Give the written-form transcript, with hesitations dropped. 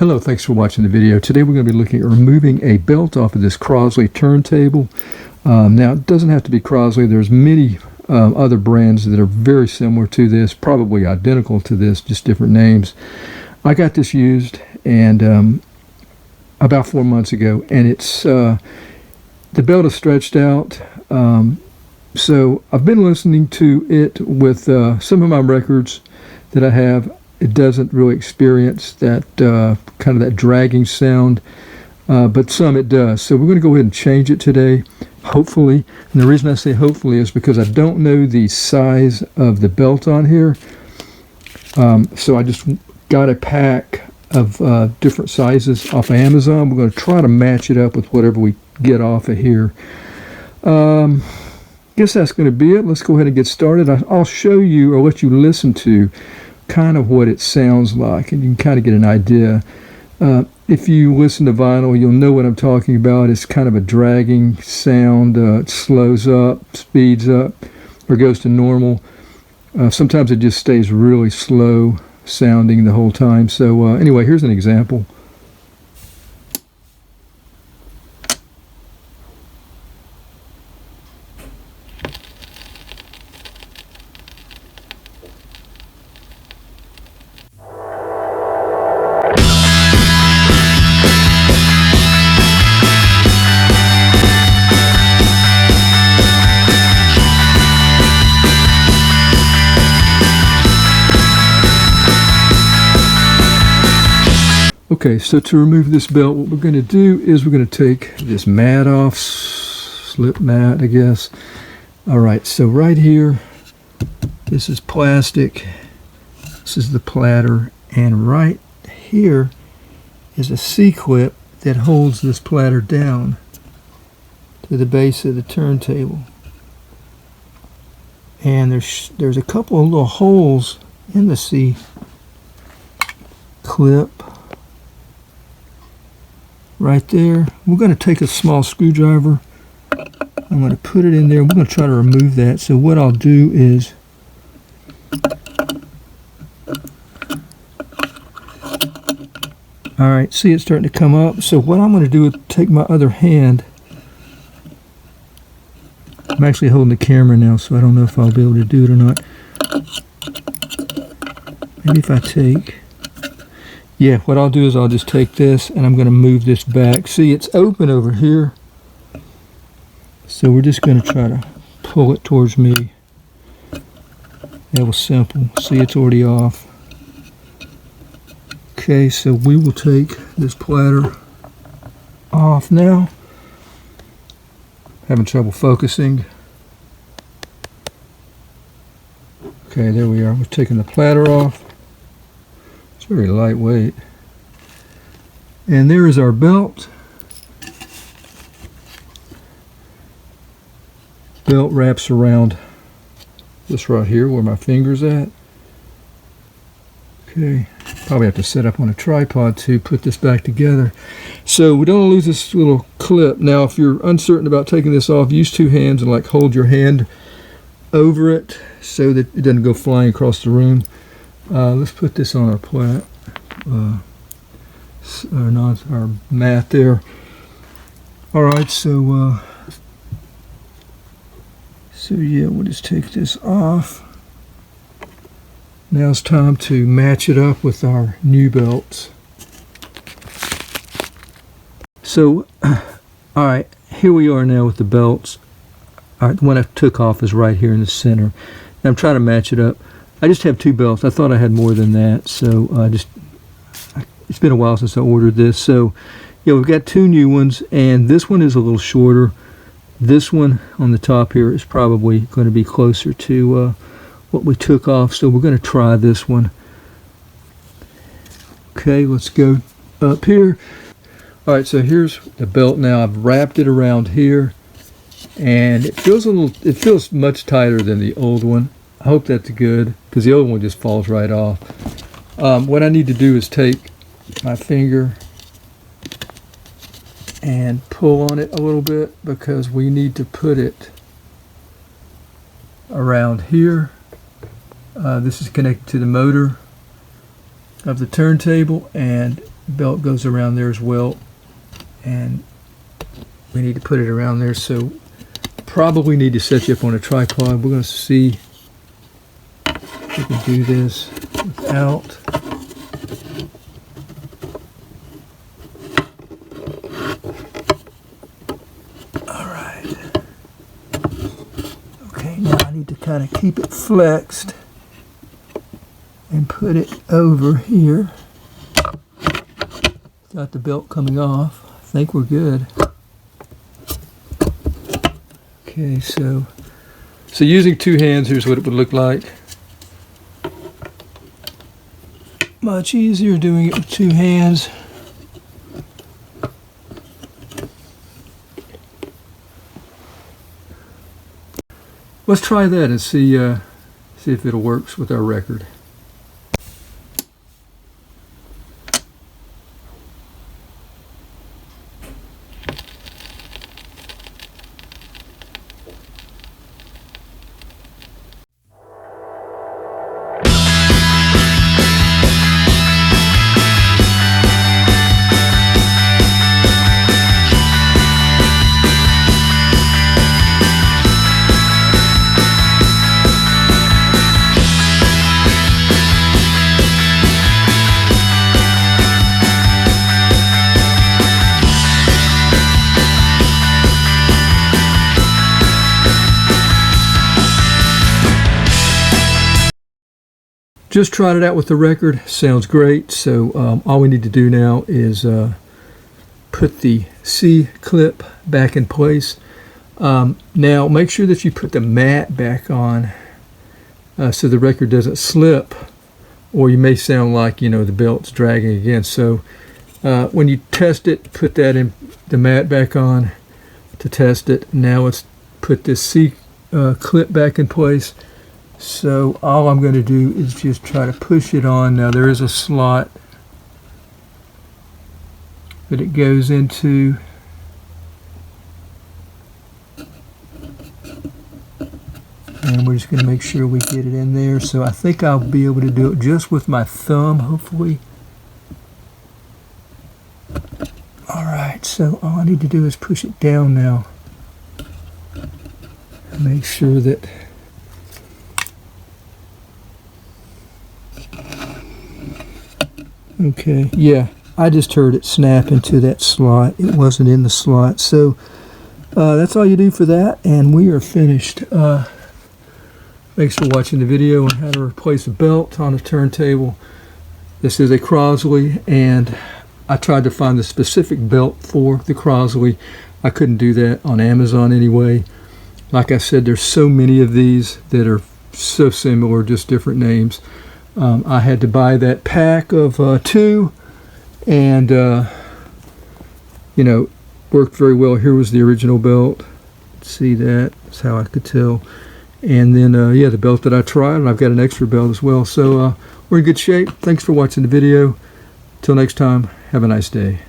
Hello, thanks for watching the video. Today we're going to be looking at removing a belt off of this Crosley turntable. Now, it doesn't have to be Crosley. There's many other brands that are very similar to this, probably identical to this, just different names. I got this used and about 4 months ago, and it's the belt is stretched out. So I've been listening to it with some of my records that I have. It doesn't really experience that kind of that dragging sound, but some it does. So we're going to go ahead and change it today, hopefully. And the reason I say hopefully is because I don't know the size of the belt on here. So I just got a pack of different sizes off of Amazon. We're going to try to match it up with whatever we get off of here. Guess that's going to be it. Let's go ahead and get started. I'll show you, or let you listen to, kind of what it sounds like, and you can kind of get an idea. If you listen to vinyl, you'll know what I'm talking about. It's kind of a dragging sound. It slows up, speeds up, or goes to normal. Sometimes it just stays really slow sounding the whole time. So anyway, here's an example. Okay, so to remove this belt, what we're going to do is we're going to take this mat off, slip mat, I guess. All right, so right here, this is plastic. This is the platter, and right here is a C-clip that holds this platter down to the base of the turntable. And there's a couple of little holes in the C-clip. Right there. We're going to take a small screwdriver. I'm going to put it in there. We're going to try to remove that. So what I'll do is alright, see, it's starting to come up. So what I'm going to do is take my other hand. I'm actually holding the camera now, so I don't know if I'll be able to do it or not. Maybe if I take... Yeah, what I'll do is I'll just take this and I'm going to move this back. See, it's open over here. So we're just going to try to pull it towards me. That was simple. See, it's already off. Okay, so we will take this platter off now. Having trouble focusing. Okay, there we are. We're taking the platter off. It's very lightweight. And there is our belt. Belt wraps around this right here where my finger's at. Okay, probably have to set up on a tripod to put this back together. So we don't lose this little clip. Now if you're uncertain about taking this off, use two hands and like hold your hand over it so that it doesn't go flying across the room. Let's put this on our mat there. Alright, so yeah, we'll just take this off. Now it's time to match it up with our new belts. So, alright, here we are now with the belts. Alright, the one I took off is right here in the center. And I'm trying to match it up. I just have two belts. I thought I had more than that, so it's been a while since I ordered this. So, yeah, we've got two new ones, and this one is a little shorter. This one on the top here is probably going to be closer to what we took off, so we're going to try this one. Okay, let's go up here. All right, so here's the belt now. I've wrapped it around here, and it feels much tighter than the old one. I hope that's good, because the old one just falls right off. What I need to do is take my finger and pull on it a little bit, because we need to put it around here. This is connected to the motor of the turntable, and belt goes around there as well, and we need to put it around there. So probably need to set you up on a tripod. We're going to see if we can do this without. All right. Okay, now I need to kind of keep it flexed and put it over here. Got the belt coming off. I think we're good. Okay, so using two hands, here's what it would look like. Much easier doing it with two hands. Let's try that and see if it'll work with our record. Just tried it out with the record. Sounds great. So all we need to do now is put the C-clip back in place. Now make sure that you put the mat back on so the record doesn't slip, or you may sound like, you know, the belt's dragging again. So when you test it, put that in the mat back on to test it. Now let's put this C-clip back in place. So all I'm going to do is just try to push it on. Now there is a slot that it goes into. And we're just going to make sure we get it in there. So I think I'll be able to do it just with my thumb, hopefully. Alright, so all I need to do is push it down now. Make sure that okay, yeah, I just heard it snap into that slot. It wasn't in the slot. So that's all you do for that, and we are finished. Thanks for watching the video on how to replace a belt on a turntable. This is a Crosley, and I tried to find the specific belt for the Crosley. I couldn't do that on Amazon anyway. Like I said, there's so many of these that are so similar, just different names. I had to buy that pack of 2, and you know, worked very well. Here was the original belt. See that? That's how I could tell. And then yeah, the belt that I tried, and I've got an extra belt as well. So we're in good shape. Thanks for watching the video. Till next time, have a nice day.